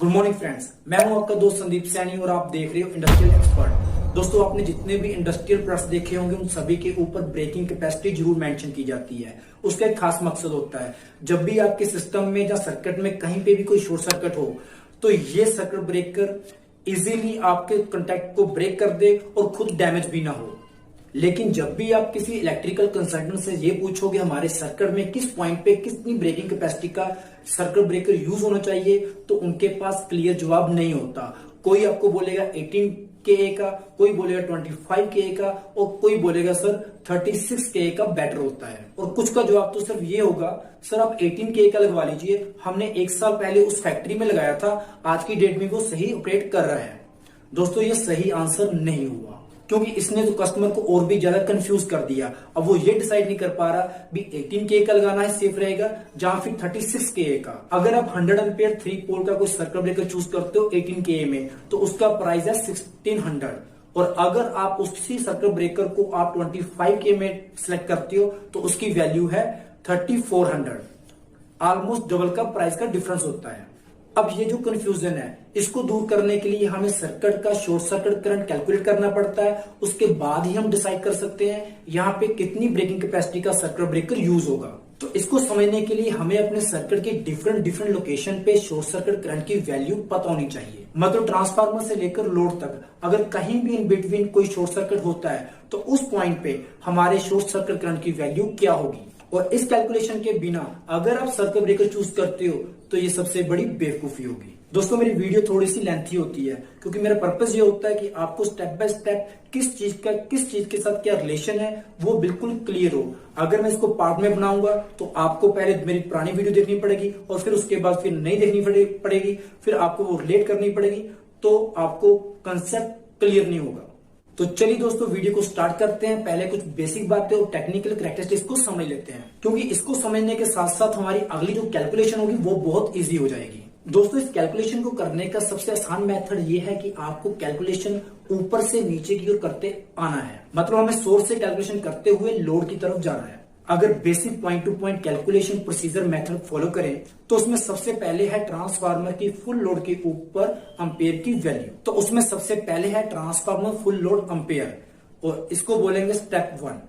Good morning friends, मैं हूं आपका दोस्त संदीप सैनी और आप देख रहे हो इंडस्ट्रियल एक्सपर्ट। दोस्तों, आपने जितने भी इंडस्ट्रियल प्रोडक्ट्स देखे होंगे उन सभी के ऊपर ब्रेकिंग कैपेसिटी जरूर मेंशन की जाती है। उसका एक खास मकसद होता है, जब भी आपके सिस्टम में या सर्किट में कहीं पे भी कोई शॉर्ट सर्किट हो तो ये सर्किट ब्रेकर इजीली आपके कंटेक्ट को ब्रेक कर दे और खुद डैमेज भी ना हो। लेकिन जब भी आप किसी इलेक्ट्रिकल कंसल्टेंट से ये पूछोगे हमारे सर्किट में किस पॉइंट पे कितनी ब्रेकिंग कैपेसिटी का सर्किट ब्रेकर यूज होना चाहिए, तो उनके पास क्लियर जवाब नहीं होता। कोई आपको बोलेगा 18 के का, कोई बोलेगा 25 के का और कोई बोलेगा सर 36 के का बेटर होता है। और कुछ का जवाब तो सिर्फ ये होगा, सर आप 18 के का लगवा लीजिए, हमने 1 साल पहले उस फैक्ट्री में लगाया था, आज की डेट में वो सही ऑपरेट कर रहा है। दोस्तों, ये सही आंसर नहीं हुआ, क्योंकि इसने तो कस्टमर को और भी ज्यादा कंफ्यूज कर दिया। अब वो ये डिसाइड नहीं कर पा रहा भी 18 के का लगाना है सेफ रहेगा या फिर 36 के का। अगर आप 100 एम्पियर 3 पोल का कोई सर्किट ब्रेकर चूज करते हो 18 के में, तो उसका प्राइस है 1600। और अगर आप उसी सर्किट ब्रेकर को आप 25 के में सिलेक्ट करते हो तो उसकी वैल्यू है 3400। ऑलमोस्ट डबल का प्राइस का डिफरेंस होता है। अब ये जो कंफ्यूजन है इसको दूर करने के लिए हमें सर्किट का शॉर्ट सर्किट करंट कैलकुलेट करना पड़ता है। उसके बाद ही हम डिसाइड कर सकते हैं यहाँ पे कितनी ब्रेकिंग कैपेसिटी का सर्किट ब्रेकर यूज होगा। तो इसको समझने के लिए हमें अपने सर्किट के डिफरेंट लोकेशन पे शॉर्ट सर्किट करंट की वैल्यू पता होनी चाहिए। मतलब ट्रांसफार्मर से लेकर लोड तक अगर कहीं भी इन बिटवीन कोई शॉर्ट सर्किट होता है तो उस पॉइंट पे हमारे शॉर्ट सर्किट करंट की वैल्यू क्या होगी। और इस कैलकुलेशन के बिना अगर आप सर्किट ब्रेकर चूज करते हो तो ये सबसे बड़ी बेवकूफी होगी। दोस्तों, मेरी वीडियो थोड़ी सी लेंथी होती है क्योंकि मेरा पर्पस ये होता है कि आपको स्टेप बाय स्टेप किस चीज के साथ क्या रिलेशन है वो बिल्कुल क्लियर हो। अगर मैं इसको पार्ट में बनाऊंगा तो आपको पहले मेरी पुरानी वीडियो देखनी पड़ेगी और फिर उसके बाद फिर नई देखनी पड़ेगी, फिर आपको वो रिलेट करनी पड़ेगी, तो आपको कंसेप्ट क्लियर नहीं होगा। तो चलिए दोस्तों, वीडियो को स्टार्ट करते हैं। पहले कुछ बेसिक बातें और टेक्निकल कैरेक्टरिस्टिक्स को समझ लेते हैं, क्योंकि इसको समझने के साथ साथ हमारी अगली जो कैलकुलेशन होगी वो बहुत इजी हो जाएगी। दोस्तों, इस कैलकुलेशन को करने का सबसे आसान मेथड ये है कि आपको कैलकुलेशन ऊपर से नीचे की ओर करते आना है। मतलब हमें सोर्स से कैलकुलेशन करते हुए लोड की तरफ जाना है। अगर basic point two point calculation procedure method follow करें तो उसमें सबसे पहले है ट्रांसफार्मर की फुल लोड के ऊपर एम्पेयर की वैल्यू। तो उसमें सबसे पहले है ट्रांसफार्मर फुल लोड एम्पेयर और इसको बोलेंगे स्टेप 1।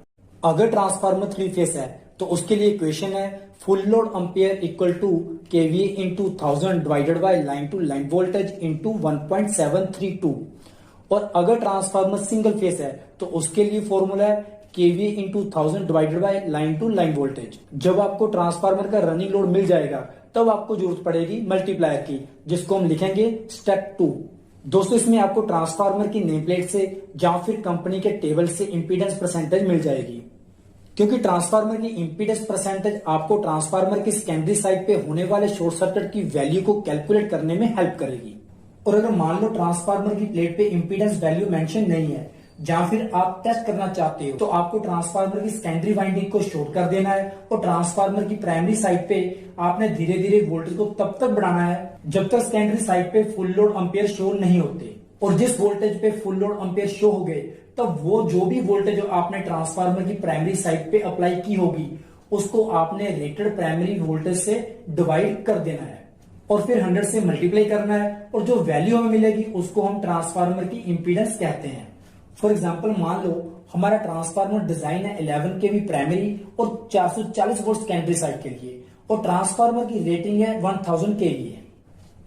अगर ट्रांसफार्मर 3 फेस है तो उसके लिए इक्वेशन है full load ampere equal to KVA into 1000 divided by line to line voltage into 1.732। और अगर ट्रांसफार्मर सिंगल फेस है तो उसके लिए फॉर्मूला है KVA into 1000 divided by line to line voltage. जब आपको ट्रांसफार्मर का रनिंग लोड मिल जाएगा तब आपको जरूरत पड़ेगी मल्टीप्लायर की, जिसको हम लिखेंगे स्टेप 2। दोस्तों, इसमें आपको ट्रांसफार्मर की नेम प्लेट से या फिर कंपनी के टेबल से इंपीडेंस परसेंटेज मिल जाएगी, क्योंकि ट्रांसफार्मर की इंपीडेंस परसेंटेज आपको ट्रांसफार्मर की सेकेंडरी साइड पे होने वाले शॉर्ट सर्किट की वैल्यू को कैलकुलेट करने में हेल्प करेगी। और अगर मान लो ट्रांसफार्मर की प्लेट पे इंपीडेंस वैल्यू मेंशन नहीं है या फिर आप टेस्ट करना चाहते हो तो आपको ट्रांसफार्मर की सेकेंडरी वाइंडिंग को शॉर्ट कर देना है और ट्रांसफार्मर की प्राइमरी साइड पे आपने धीरे धीरे वोल्टेज को तब तक बढ़ाना है जब तक सेकेंडरी साइड पे फुल लोड एम्पेयर शो नहीं होते। और जिस वोल्टेज पे फुल लोड एम्पेयर शो हो गए तब वो जो भी वोल्टेज आपने ट्रांसफार्मर की प्राइमरी साइड पे अप्लाई की होगी उसको आपने रेटेड प्राइमरी वोल्टेज से डिवाइड कर देना है और फिर 100 से मल्टीप्लाई करना है और जो वैल्यू हमें मिलेगी उसको हम ट्रांसफार्मर की इंपीडेंस कहते हैं। फॉर एग्जाम्पल, मान लो हमारा ट्रांसफार्मर डिजाइन है 11 केवी प्राइमरी और 440 वोल्ट सेकेंडरी साइड के लिए और ट्रांसफार्मर की रेटिंग है 1000 केवी है।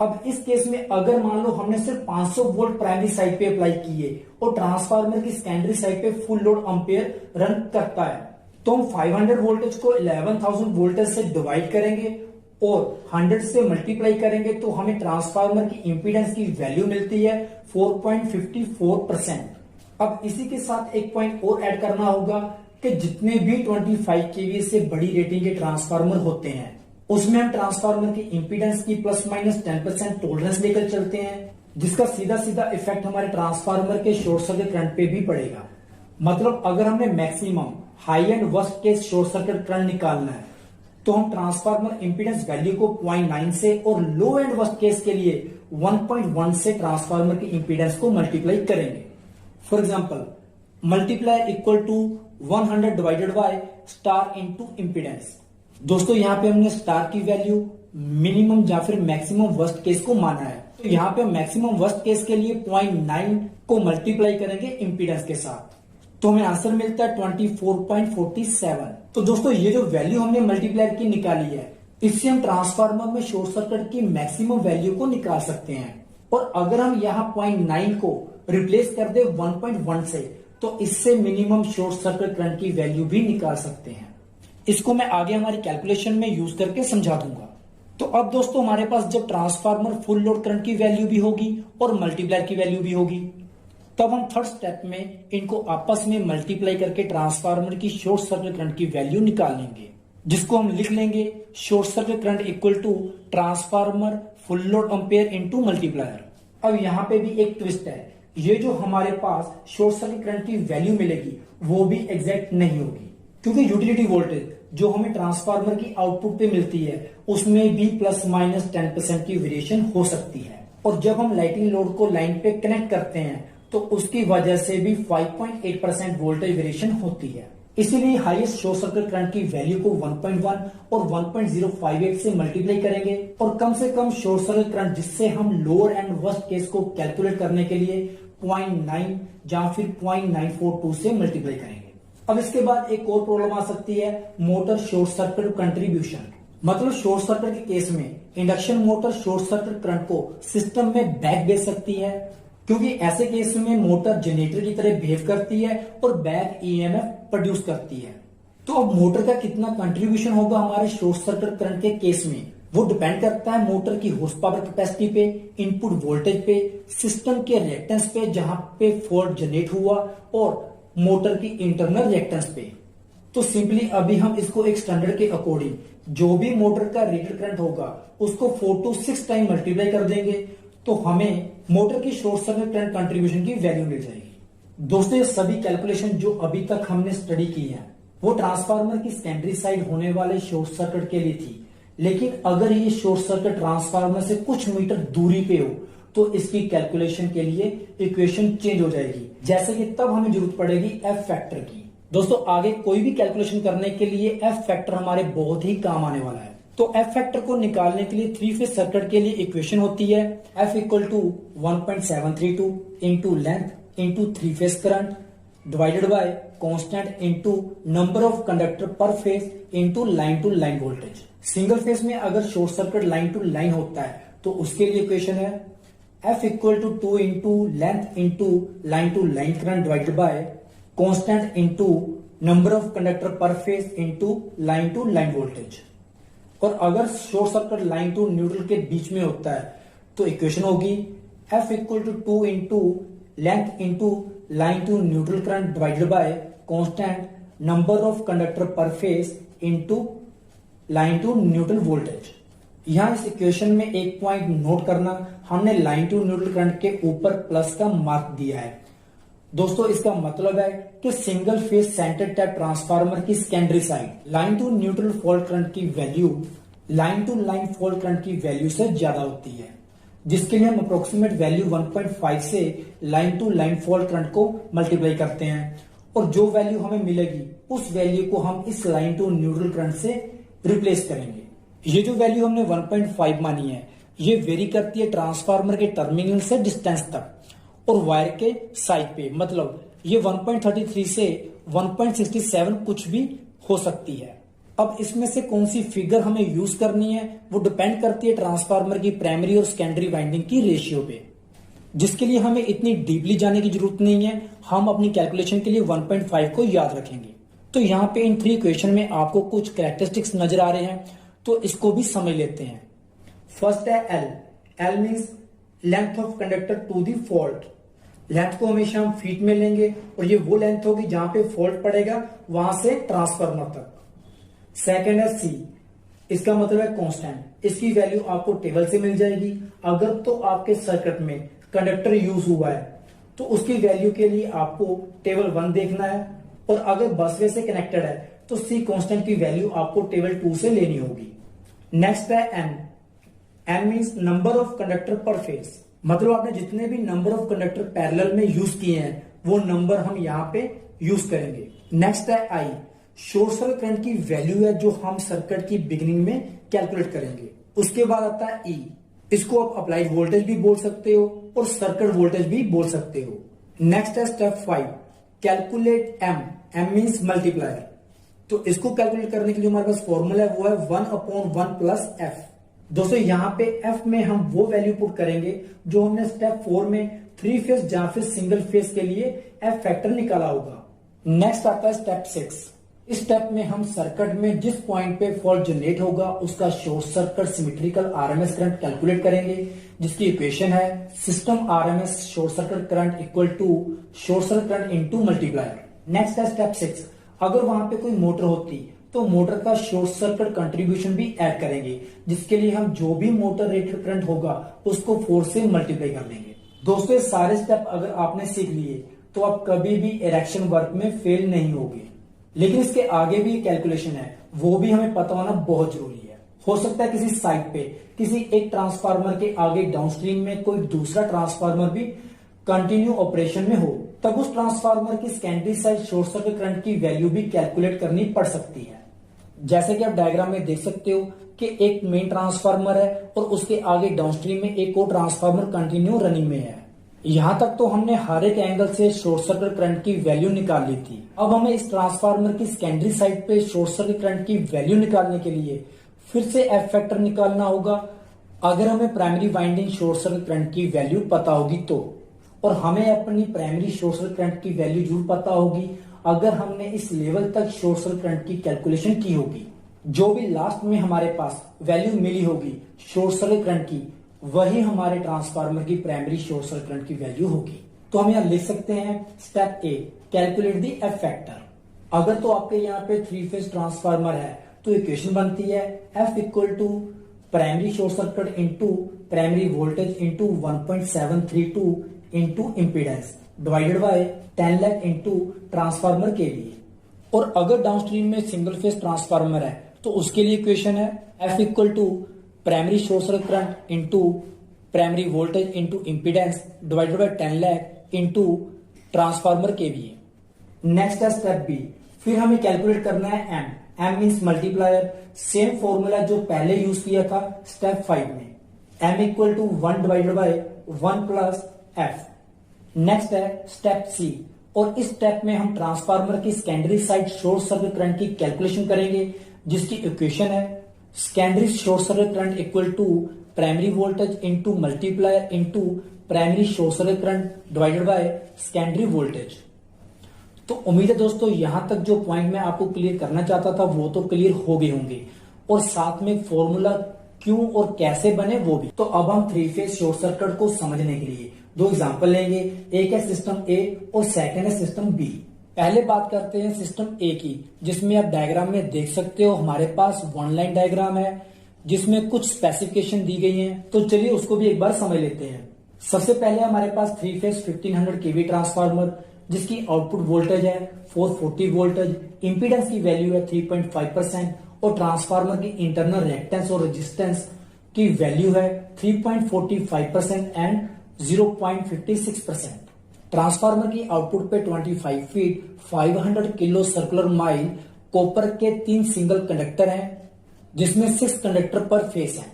अब इस केस में अगर मान लो हमने सिर्फ 500 वोल्ट प्राइमरी साइड पे अप्लाई किए और ट्रांसफार्मर की सेकेंडरी साइड पे फुल लोड एम्पेयर रन करता है तो हम 500 वोल्टेज को 11000 वोल्टेज से डिवाइड करेंगे और 100 से मल्टीप्लाई करेंगे तो हमें ट्रांसफार्मर की इंपीडेंस की वैल्यू मिलती है 4.54%। अब इसी के साथ एक पॉइंट और ऐड करना होगा कि जितने भी 25 केवी से बड़ी रेटिंग के ट्रांसफार्मर होते हैं उसमें हम ट्रांसफार्मर की इंपीडेंस की प्लस माइनस 10% टॉलरेंस लेकर चलते हैं, जिसका सीधा सीधा इफेक्ट हमारे ट्रांसफार्मर के शॉर्ट सर्किट करंट पे भी पड़ेगा। मतलब अगर हमें maximum high and worst case short circuit current निकालना है तो हम ट्रांसफार्मर इंपीडेंस वैल्यू को 0.9 से और लो एंड वर्स्ट केस के लिए 1.1 से ट्रांसफार्मर की इंपीडेंस को मल्टीप्लाई करेंगे। For example, multiply equal to 100 divided by star into impedance. दोस्तों, यहाँ पे हमने स्टार की वैल्यू मिनिमम या फिर मैक्सिमम वर्स्ट केस को माना है तो यहाँ पे मैक्सिमम वर्स्ट केस के लिए 0.9 को मल्टीप्लाई करेंगे इम्पीडेंस के साथ, तो हमें आंसर मिलता है 24.47। तो दोस्तों ये जो वैल्यू हमने मल्टीप्लायर की निकाली है, इससे हम ट्रांसफार्मर में शॉर्ट सर्किट की मैक्सिमम वैल्यू को निकाल सकते हैं। और अगर हम यहाँ 0.9 को रिप्लेस कर दे 1.1 से, तो इससे मिनिमम शॉर्ट सर्किट करंट की वैल्यू भी निकाल सकते हैं। इसको मैं आगे हमारी कैलकुलेशन में यूज करके समझा दूंगा। तो अब दोस्तों हमारे पास जब ट्रांसफार्मर फुल लोड करंट की वैल्यू भी होगी और मल्टीप्लायर की वैल्यू भी होगी, तब हम थर्ड स्टेप में इनको आपस में मल्टीप्लाई करके ट्रांसफार्मर की शॉर्ट सर्किट करंट की वैल्यू निकाल लेंगे, जिसको हम लिख लेंगे short circuit current equal to transformer full load ampere into multiplier. अब यहाँ पे भी एक ट्विस्ट है, ये जो हमारे पास शॉर्ट सर्किट करंट की वैल्यू मिलेगी वो भी एग्जैक्ट नहीं होगी, क्योंकि यूटिलिटी वोल्टेज जो हमें ट्रांसफार्मर की आउटपुट पे मिलती है उसमें भी प्लस माइनस 10% की वेरिएशन हो सकती है। और जब हम लाइटिंग लोड को लाइन पे कनेक्ट करते हैं तो उसकी वजह से भी 5.8% वोल्टेज वेरिएशन होती है। इसीलिए हाईएस्ट शॉर्ट सर्किट करंट की वैल्यू को 1.1 और 1.058 से मल्टीप्लाई करेंगे और कम से कम शॉर्ट सर्किट करंट जिससे हम लोअर एंड वर्स्ट केस को कैलकुलेट करने के लिए 0.9 या फिर 0.942 से मल्टीप्लाई करेंगे। अब इसके बाद एक और प्रॉब्लम आ सकती है, मोटर शॉर्ट सर्किट कंट्रीब्यूशन। मतलब शॉर्ट सर्किट के केस में induction motor short circuit current को सिस्टम में बैक भेज सकती है, क्योंकि ऐसे केस में मोटर जनरेटर की तरह बिहेव करती है और बैक ईएमएफ प्रोड्यूस करती है। तो अब मोटर का कितना कंट्रीब्यूशन होगा हमारे शॉर्ट सर्किट करंट के केस में, वो डिपेंड करता है मोटर की हॉर्स पावर कैपेसिटी पे, इनपुट वोल्टेज पे, सिस्टम के रिएक्टेंस पे जहां पे फॉल्ट जनरेट हुआ और मोटर की इंटरनल रिएक्टेंस पे। तो सिंपली अभी हम इसको एक स्टैंडर्ड के अकॉर्डिंग जो भी मोटर का रेटेड करंट होगा उसको 4 to 6 टाइम मल्टीप्लाई कर देंगे, तो हमें मोटर की शॉर्ट सर्किट करंट कंट्रीब्यूशन की वैल्यू मिल जाएगी। दोस्तों ये सभी कैलकुलेशन जो अभी तक हमने स्टडी की है वो ट्रांसफार्मर की सेकेंडरी साइड होने वाले शॉर्ट सर्किट के लिए थी, लेकिन अगर ये शॉर्ट सर्किट ट्रांसफार्मर से कुछ मीटर दूरी पे हो तो इसकी कैलकुलेशन के लिए इक्वेशन चेंज हो जाएगी, जैसे कि तब हमें जरूरत पड़ेगी एफ फैक्टर की। दोस्तों आगे कोई भी कैलकुलेशन करने के लिए एफ फैक्टर हमारे बहुत ही काम आने वाला है। तो एफ फैक्टर को निकालने के लिए 3 फेज सर्किट के लिए इक्वेशन होती है F equal to 1.732 into length into 3 phase current divided by constant into number of conductor per phase into line to line voltage. Single phase में अगर short circuit line to line होता है तो उसके लिए इक्वेशन है F equal to 2 into length into line to line current divided by constant into number of conductor per phase into line to line voltage. और अगर short circuit line to neutral के बीच में होता है तो इक्वेशन होगी F equal to 2 into length into line to neutral current divided by constant number of conductor per phase into line to neutral voltage. यहां इस इक्वेशन में एक पॉइंट नोट करना, हमने लाइन टू न्यूट्रल करंट के ऊपर plus का mark दिया है। दोस्तों इसका मतलब है कि single phase centre type transformer की secondary side line to neutral fault current की value line to line fault current की वैल्यू से ज्यादा होती है, जिसके लिए हम अप्रोक्सीमेट वैल्यू 1.5 से line to line fault current को मल्टीप्लाई करते हैं और जो वैल्यू हमें मिलेगी उस वैल्यू को हम इस लाइन टू न्यूट्रल करंट से रिप्लेस करेंगे। ये जो वैल्यू हमने 1.5 मानी है ये वेरी करती है ट्रांसफार्मर के टर्मिनल से डिस्टेंस तक और वायर के साइड पे, मतलब ये 1.33 से 1.67 कुछ भी हो सकती है। अब इसमें से कौन सी फिगर हमें यूज करनी है वो डिपेंड करती है ट्रांसफार्मर की प्राइमरी और सेकेंडरी वाइंडिंग की रेशियो पे, जिसके लिए हमें इतनी डीपली जाने की जरूरत नहीं है। हम अपनी कैलकुलेशन के लिए 1.5 को याद रखेंगे। तो यहाँ पे इन 3 इक्वेशन में आपको कुछ कैरेक्टरिस्टिक्स नजर आ रहे हैं, तो इसको भी समझ लेते हैं। फर्स्ट है L means length of conductor to the fault. Length को हमेशा हम फीट में लेंगे और ये वो लेंथ होगी जहां पे फॉल्ट पड़ेगा वहां से ट्रांसफार्मर तक। सेकेंड है सी, इसका मतलब है कांस्टेंट। इसकी वैल्यू आपको टेबल से मिल जाएगी। अगर तो आपके सर्किट में कंडक्टर यूज हुआ है तो उसकी वैल्यू के लिए आपको टेबल 1 देखना है, और अगर बसवे से कनेक्टेड है तो सी कांस्टेंट की वैल्यू आपको टेबल 2 से लेनी होगी। नेक्स्ट है N means number of conductor per phase, मतलब आपने जितने भी नंबर ऑफ कंडक्टर पैरेलल में यूज किए हैं वो नंबर हम यहाँ पे यूज करेंगे। नेक्स्ट है आई, शॉर्ट सर्किट करंट की वैल्यू है जो हम सर्किट की बिगिनिंग में कैलकुलेट करेंगे। उसके बाद आता है ई, इसको आप अप्लाइड वोल्टेज भी बोल सकते हो और सर्किट वोल्टेज भी बोल सकते हो। नेक्स्ट है step 5, calculate M. M means multiplier. तो इसको कैलकुलेट करने के लिए हमारे पास फॉर्मूला है, वो है 1/1 प्लस एफ। दोस्तों यहाँ पे एफ में हम वो वैल्यू पुट करेंगे जो हमने स्टेप 4 में 3 फेज या फिर सिंगल फेज के लिए एफ फैक्टर निकाला होगा। नेक्स्ट आता है स्टेप 6। इस स्टेप में हम सर्किट में जिस पॉइंट पे फॉल्ट जनरेट होगा उसका short circuit symmetrical RMS current calculate करेंगे, जिसकी इक्वेशन है system RMS short circuit current equal to short circuit current into multiplier. Next है स्टेप 6। अगर वहां पे कोई मोटर होती तो मोटर का शॉर्ट सर्किट कंट्रीब्यूशन भी ऐड करेंगे, जिसके लिए हम जो भी मोटर रेटेड करंट होगा उसको 4 से मल्टीप्लाई कर लेंगे। दोस्तों ये सारे स्टेप अगर आपने सीख लिए तो आप कभी भी इरेक्शन वर्क में फेल नहीं होगे। लेकिन इसके आगे भी कैलकुलेशन है, वो भी हमें पता होना बहुत जरूरी है। हो सकता है किसी साइट पे किसी एक ट्रांसफार्मर के आगे डाउनस्ट्रीम में कोई दूसरा ट्रांसफार्मर भी कंटिन्यू ऑपरेशन में हो, तब उस ट्रांसफार्मर की secondary side short circuit current की वैल्यू भी कैलकुलेट करनी पड़ सकती है। जैसे कि आप डायग्राम में देख सकते हो कि एक मेन ट्रांसफार्मर है और उसके आगे डाउनस्ट्रीम में एक और ट्रांसफार्मर कंटिन्यू रनिंग में है। यहां तक तो हमने हर एक एंगल से शॉर्ट सर्किट करंट की वैल्यू निकाल ली थी। अब हमें इस ट्रांसफार्मर की सेकेंडरी साइड पे शॉर्ट सर्किट करंट की वैल्यू निकालने के लिए फिर से एफ फैक्टर निकालना होगा, अगर हमें primary winding short circuit current की वैल्यू पता होगी तो। और हमें अपनी प्राइमरी शॉर्ट सर्किट करंट की वैल्यू जरूर पता होगी अगर हमने इस लेवल तक शॉर्ट सर्किट करंट की कैलकुलेशन की होगी। जो भी लास्ट में हमारे पास वैल्यू मिली होगी शॉर्ट सर्किट करंट की, वही हमारे ट्रांसफार्मर की प्राइमरी शॉर्ट सर्किट करंट की वैल्यू होगी। तो हम यहां लिख सकते हैं step A, calculate the F factor. अगर तो आपके यहाँ पे 3 फेज ट्रांसफार्मर है तो इक्वेशन बनती है F equal to primary short circuit into primary voltage into 1.732 into impedance divided by 10 lakh into transformer के लिए। और अगर डाउनस्ट्रीम में सिंगल फेज ट्रांसफार्मर है तो उसके लिए इक्वेशन है F equal to primary short circuit current into primary voltage into impedance divided by 10 lakh into transformer के लिए। नेक्स्ट है स्टेप बी। फिर हमें कैलकुलेट करना है M. M means multiplier. Same formula जो पहले यूज किया था स्टेप 5 में, M equal to 1 divided by 1 plus F. Next है स्टेप सी। और इस स्टेप में हम ट्रांसफार्मर की secondary side short circuit current की कैलकुलेशन करेंगे, जिसकी इक्वेशन है secondary short circuit current equal to primary voltage into multiplier into primary short circuit current divided by secondary voltage. तो उम्मीद है दोस्तों यहां तक जो पॉइंट मैं आपको क्लियर करना चाहता था वो तो क्लियर हो गए होंगे, और साथ में फॉर्मूला क्यों और कैसे बने वो भी। तो अब हम 3 फेज शॉर्ट सर्किट को समझने के लिए 2 एग्जांपल लेंगे। एक है सिस्टम ए और सेकंड है सिस्टम बी। पहले बात करते हैं सिस्टम ए की, जिसमें आप डायग्राम में देख सकते हो हमारे पास 1 लाइन डायग्राम है जिसमें कुछ स्पेसिफिकेशन दी गई हैं। तो चलिए उसको भी एक बार समझ लेते हैं। सबसे पहले हमारे पास 3 फेज 1500 केवी ट्रांसफार्मर जिसकी आउटपुट वोल्टेज है 440 वोल्टेज, इंपीडेंस की वैल्यू है 3.5% और ट्रांसफार्मर की इंटरनल रिएक्टेंस और रेजिस्टेंस की वैल्यू है 3.45% एंड 0.56%। ट्रांसफार्मर की आउटपुट पे 25 feet 500 kilo circular mile copper के 3 सिंगल कंडक्टर हैं, जिसमें 6 कंडक्टर पर फेस हैं।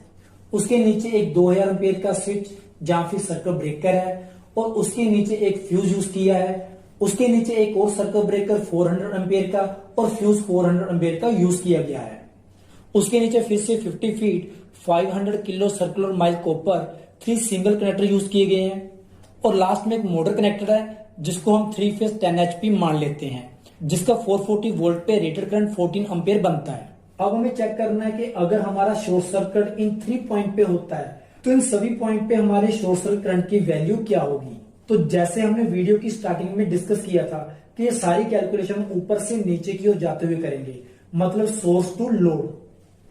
उसके नीचे एक 2000 एम्पीयर का स्विच जहां फिर सर्किट ब्रेकर है और उसके नीचे एक फ्यूज यूज किया है। उसके नीचे एक और सर्किट ब्रेकर 400 एम्पीयर का और फ्यूज 400 एम्पीयर का यूज किया गया है। उसके नीचे फिर से 50 feet 500 kilo circular mile copper 3 single connector use किए गए हैं। और लास्ट में एक मोटर कनेक्टर है जिसको हम 3 फेज 10 HP मान लेते हैं, जिसका 440 वोल्ट पे रेटेड करंट 14 एम्पीयर बनता है। अब हमें चेक करना है कि अगर हमारा शॉर्ट सर्किट इन 3 पॉइंट पे होता है तो इन सभी पॉइंट पे हमारे शॉर्ट सर्किट करंट की वैल्यू क्या होगी। तो जैसे हमने वीडियो की स्टार्टिंग में डिस्कस किया था कि ये सारी कैलकुलेशन ऊपर से नीचे की ओर जाते हुए करेंगे, मतलब सोर्स टू लोड।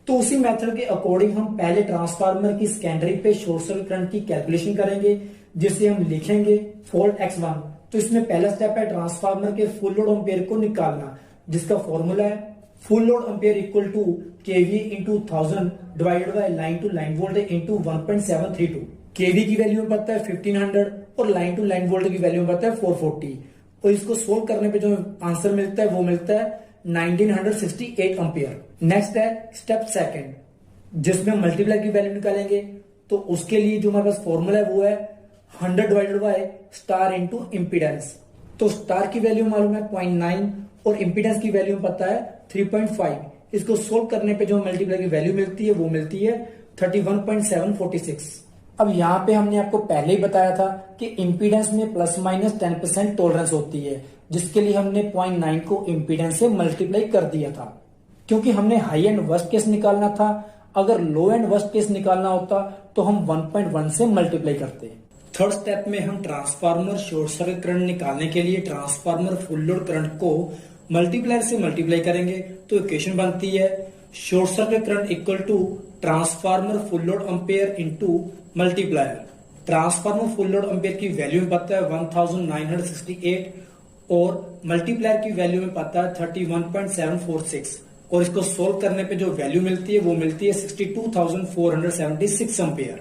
तो उसी मेथड के अकॉर्डिंग हम पहले ट्रांसफार्मर की सेकेंडरी पे शॉर्ट सर्किट करंट की कैलकुलेशन करेंगे, जिसे हम लिखेंगे फॉल्ट x1। तो इसमें पहला स्टेप है ट्रांसफार्मर के फुल लोड एम्पीयर को निकालना, जिसका फॉर्मूला है full load ampere equal to KV into 1000 divided by line to line voltage into 1.732। KV की वैल्यू में पड़ता है 1500 और लाइन टू लाइन वोल्टेज की वैल्यू में पड़ता है 440। और इसको सोल्व करने पे जो आंसर मिलता है वो मिलता है 1968 एम्पीयर। नेक्स्ट है स्टेप सेकंड, जिसमें मल्टीप्लाई की वैल्यू निकालेंगे। तो उसके लिए जो हमारे पास फॉर्मूला है वो है 100 divided by star into impedance. तो स्टार की वैल्यू मालूम है 0.9 और इम्पीडेंस की वैल्यू पता है 3.5। इसको सोल्व करने पे जो मल्टीप्लाई की वैल्यू मिलती है वो मिलती है 31.746। अब यहाँ पे हमने आपको पहले ही बताया था कि इम्पीडेंस में प्लस माइनस 10% टॉलरेंस होती है, जिसके लिए हमने 0.9 को इम्पीडेंस से मल्टीप्लाई कर दिया था, क्योंकि हमने हाई एंड वर्स्ट केस निकालना था। अगर लो एंड वर्स्ट केस निकालना होता तो हम 1.1 से मल्टीप्लाई करते। थर्ड स्टेप में हम ट्रांसफार्मर शॉर्ट सर्किट करंट निकालने के लिए ट्रांसफार्मर फुल लोड करंट को मल्टीप्लायर से मल्टीप्लाई करेंगे। तो इक्वेशन बनती है short circuit current equal to transformer full load ampere into multiplier. Transformer full load ampere की वैल्यू में पता है 1968 और मल्टीप्लायर की वैल्यू में पता है 31.746 और इसको सोल्व करने पे जो वैल्यू मिलती है वो मिलती है 62,476 एम्पेयर।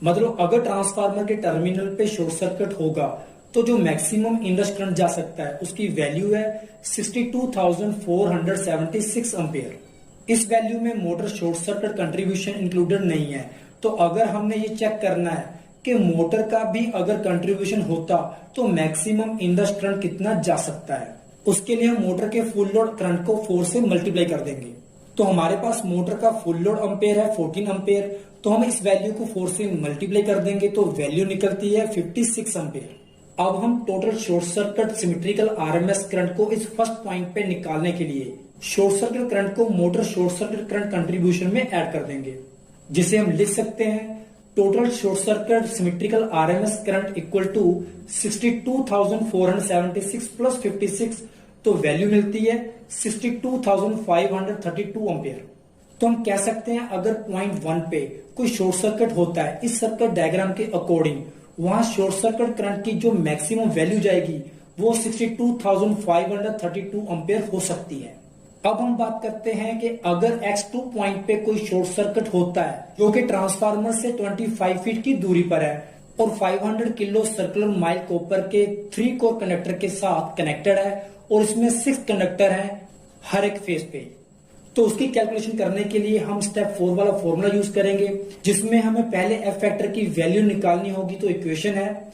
मतलब अगर ट्रांसफार्मर के टर्मिनल पे शॉर्ट सर्किट होगा तो जो मैक्सिमम इंडस करंट जा सकता है उसकी वैल्यू है 62,476 एम्पेयर। इस वैल्यू में motor short circuit contribution included नहीं है। तो अगर हमने ये चेक करना है कि मोटर का भी अगर कंट्रीब्यूशन होता तो मैक्सिमम इंडस करंट कितना जा सकता है, उसके लिए हम मोटर के फुल लोड करंट को 4 से मल्टीप्लाई कर देंगे। तो हमारे पास मोटर का फुल लोड एम्पेयर है 14 एम्पेयर, तो हम इस वैल्यू को 4 से मल्टीप्लाई कर देंगे तो वैल्यू निकलती है 56 एम्पेयर। अब हम total short circuit symmetrical RMS current को इस फर्स्ट पॉइंट पे निकालने के लिए शॉर्ट सर्किट करंट को motor short circuit current contribution में ऐड कर देंगे, जिसे हम लिख सकते हैं total short circuit symmetrical RMS current equal to 62,476 plus 56, तो वैल्यू मिलती है 62,532 एम्पेयर। तो हम कह सकते हैं अगर पॉइंट 1 पे कोई शॉर्ट सर्किट होता है, इस सर्किट डायग्राम के अकॉर्डिंग वहां शॉर्ट सर्किट करंट की जो मैक्सिमम वैल्यू जाएगी वो 62,532 एम्पेयर हो सकती है। अब हम बात करते हैं कि अगर X2 पॉइंट पे कोई शॉर्ट सर्किट होता है जो कि ट्रांसफार्मर से 25 फीट की दूरी पर है और 500 किलो सर्कुलर माइल कॉपर के 3 कोर कंडक्टर के साथ कनेक्टेड है और इसमें 6 कंडक्टर हैं हर एक फेज पे, तो उसकी कैलकुलेशन करने के लिए हम स्टेप 4 वाला फॉर्मूला यूज करेंगे, जिसमें हमें पहले एफ फैक्टर की वैल्यू निकालनी होगी। तो इक्वेशन है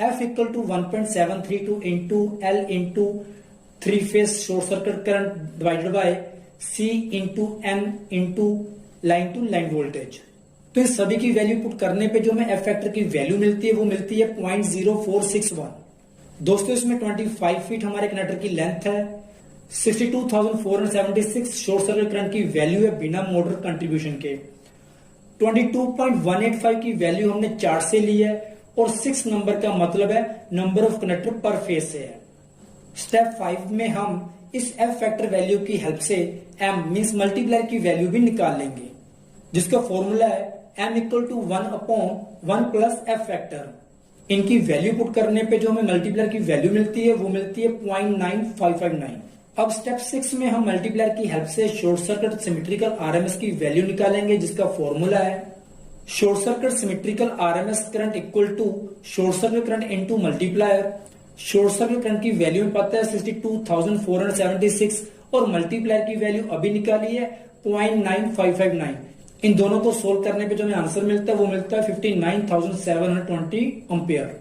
F equal to 1.732 into L into 3 phase short circuit current divided by C into N into line to line voltage. तो इस सभी की वैल्यू पुट करने पे जो हमें एफ फैक्टर की वैल्यू मिलती है वो मिलती है 0.0461। दोस्तों इसमें 25 फीट हमारे कंडक्टर की लेंथ है, 62,476 शॉर्ट सर्किट करंट की वैल्यू है बिना मोटर कंट्रीब्यूशन के, 22.185 की वैल्यू हमने चार्ट से ली है और 6 नंबर का मतलब है number of conductor per phase से है। स्टेप 5 में हम इस एफ फैक्टर वैल्यू की हेल्प से एम मींस मल्टीप्लायर की वैल्यू भी निकाल लेंगे, जिसका फॉर्मूला है m equal to 1/1 plus F factor. इनकी वैल्यू पुट करने पे जो हमें मल्टीप्लायर की वैल्यू मिलती है वो मिलती है 0.9559। अब स्टेप 6 में हम मल्टीप्लायर की हेल्प से शॉर्ट सर्किट सिमेट्रिकल आरएमएस की वैल्यू निकालेंगे, जिसका फॉर्मूला है short circuit symmetrical RMS current equal to short circuit current into multiplier. Short circuit current की वैल्यू में पता है 62,476 और मल्टीप्लायर की वैल्यू अभी निकाली है 0.9559। इन दोनों को सोल्व करने पे जो हमें आंसर मिलता है वो मिलता है 59,720 एम्पेयर।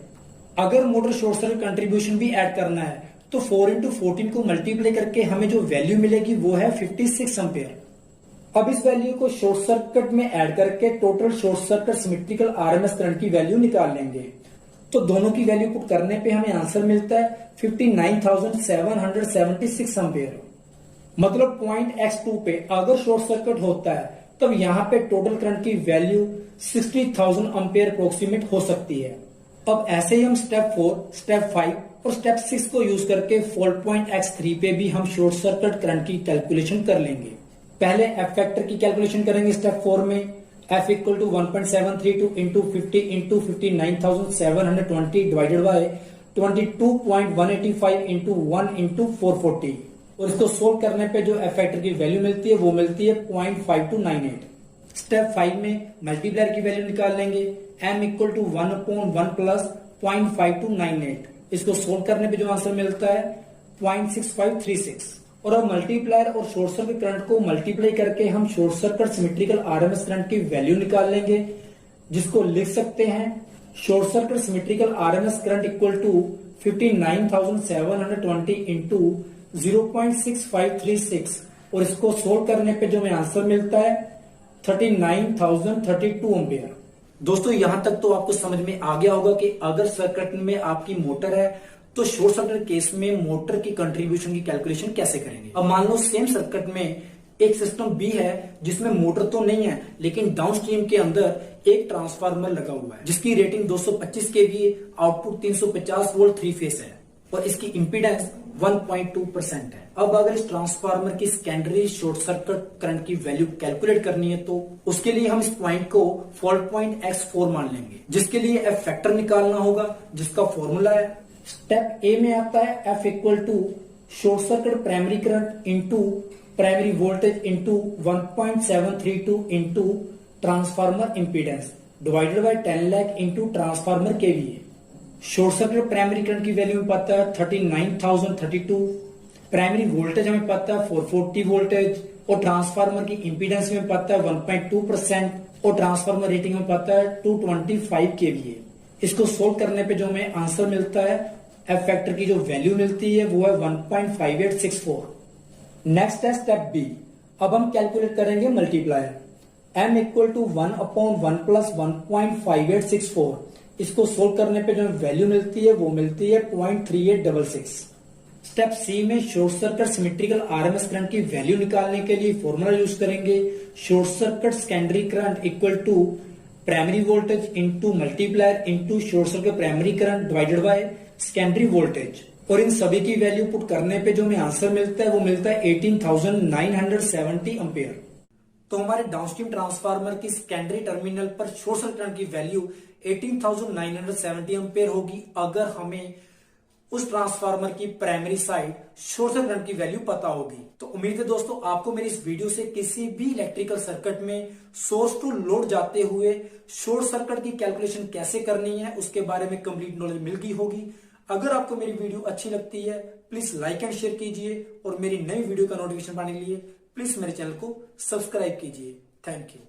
अगर मोटर शॉर्ट सर्किट कंट्रीब्यूशन भी ऐड करना है तो 4 इंटू 14 को मल्टीप्लाई करके हमें जो वैल्यू मिलेगी वो है 56 एम्पेयर। अब इस वैल्यू को शॉर्ट सर्किट में ऐड करके total short circuit symmetrical RMS current की वैल्यू निकाल लेंगे। तो दोनों की वैल्यू पुट करने पे हमें आंसर मिलता है 59,776 एम्पेयर। मतलब पॉइंट X2 पे अगर शॉर्ट सर्किट होता है तब यहाँ पे टोटल करंट की वैल्यू 60,000 एम्पेयर अप्रोक्सीमेट हो सकती है। अब ऐसे ही हम स्टेप 4, स्टेप 5 और स्टेप 6 को यूज करके फॉल्ट पॉइंट X3 पे भी हम शॉर्ट सर्किट करंट की कैलकुलेशन कर लेंगे। पहले एफ फैक्टर की कैलकुलेशन करेंगे स्टेप 4 में। F equal to 1.732 into 50 into 59,720 divided by 22.185 into 1 into 440 और इसको सोल्व करने पे जो एफ फैक्टर की वैल्यू मिलती है वो मिलती है 0.5298। स्टेप 5 में मल्टीप्लायर की वैल्यू निकाल लेंगे m इक्वल टू 1/1 प्लस 0.5298। इसको सोल्व करने पे जो आंसर मिलता है 0.6536। और अब मल्टीप्लायर और शॉर्ट सर्किट करंट को मल्टीप्लाई करके हम short circuit symmetrical RMS current की वैल्यू निकाल लेंगे। जिसको लिख सकते हैं short circuit symmetrical RMS current equal to 59,720 into 0.6536 और इसको सोल्व करने पे जो हमें आंसर मिलता है 39,032 एम्पियर। दोस्तों यहां तक तो आपको समझ में आ गया होगा कि अगर सर्किट में आपकी मोटर है तो शॉर्ट सर्किट केस में मोटर की कंट्रीब्यूशन की कैलकुलेशन कैसे करेंगे। अब मान लो सेम सर्किट में एक सिस्टम बी है जिसमें मोटर तो नहीं है लेकिन डाउनस्ट्रीम के अंदर एक ट्रांसफार्मर लगा हुआ है जिसकी rating 225 KVA, output 350 volt 3 phase है और इसकी इंपीडेंस 1.2% है। अब अगर इस ट्रांसफार्मर की सेकेंडरी शॉर्ट सर्किट करंट की वैल्यू कैलकुलेट करनी है तो उसके लिए हम इस पॉइंट को फॉल्ट पॉइंट X4 मान लेंगे, जिसके लिए एफ फैक्टर निकालना होगा जिसका फॉर्मूला है स्टेप ए में आता है F equal to short circuit primary current into primary voltage into 1.732 into transformer impedance divided by 10 lakh into transformer KVA. Short circuit primary current की वैल्यू में पता है 39,032, प्राइमरी वोल्टेज हमें पता है 440 वोल्टेज और ट्रांसफार्मर की इंपीडेंस में पता है 1.2% और ट्रांसफार्मर रेटिंग में पता है 225 केवीए। इसको सोल्व करने पे जो हमें आंसर मिलता है एफ फैक्टर की जो वैल्यू मिलती है वो है 1.5864। नेक्स्ट है स्टेप बी। अब हम कैलकुलेट करेंगे multiplier m equal to 1/1 plus 1.5864। इसको सोल्व करने पे जो वैल्यू मिलती है वो मिलती है 0.3866। स्टेप सी में short circuit symmetrical RMS current की वैल्यू निकालने के लिए फॉर्मूला यूज करेंगे short circuit secondary current equal to primary voltage into multiplier into short circuit primary current divided by secondary voltage और इन सभी की वैल्यू पुट करने पे जो हमें आंसर मिलता है वो मिलता है 18,970 एम्पियर। तो हमारे डाउनस्ट्रीम ट्रांसफार्मर की सेकेंडरी टर्मिनल पर शॉर्ट सर्किट करंट की वैल्यू 18,970 एम्पियर होगी अगर हमें उस ट्रांसफार्मर की primary side short circuit current की वैल्यू पता होगी। तो उम्मीद है दोस्तों आपको मेरी इस वीडियो से किसी भी इलेक्ट्रिकल सर्किट में सोर्स टू लोड जाते हुए शॉर्ट सर्किट की कैलकुलेशन कैसे करनी है उसके बारे में कंप्लीट नॉलेज मिल गई होगी। अगर आपको मेरी वीडियो अच्छी लगती है प्लीज लाइक एंड शेयर कीजिए और मेरी नई वीडियो का नोटिफिकेशन पाने के लिए प्लीज मेरे चैनल को सब्सक्राइब कीजिए। Thank you.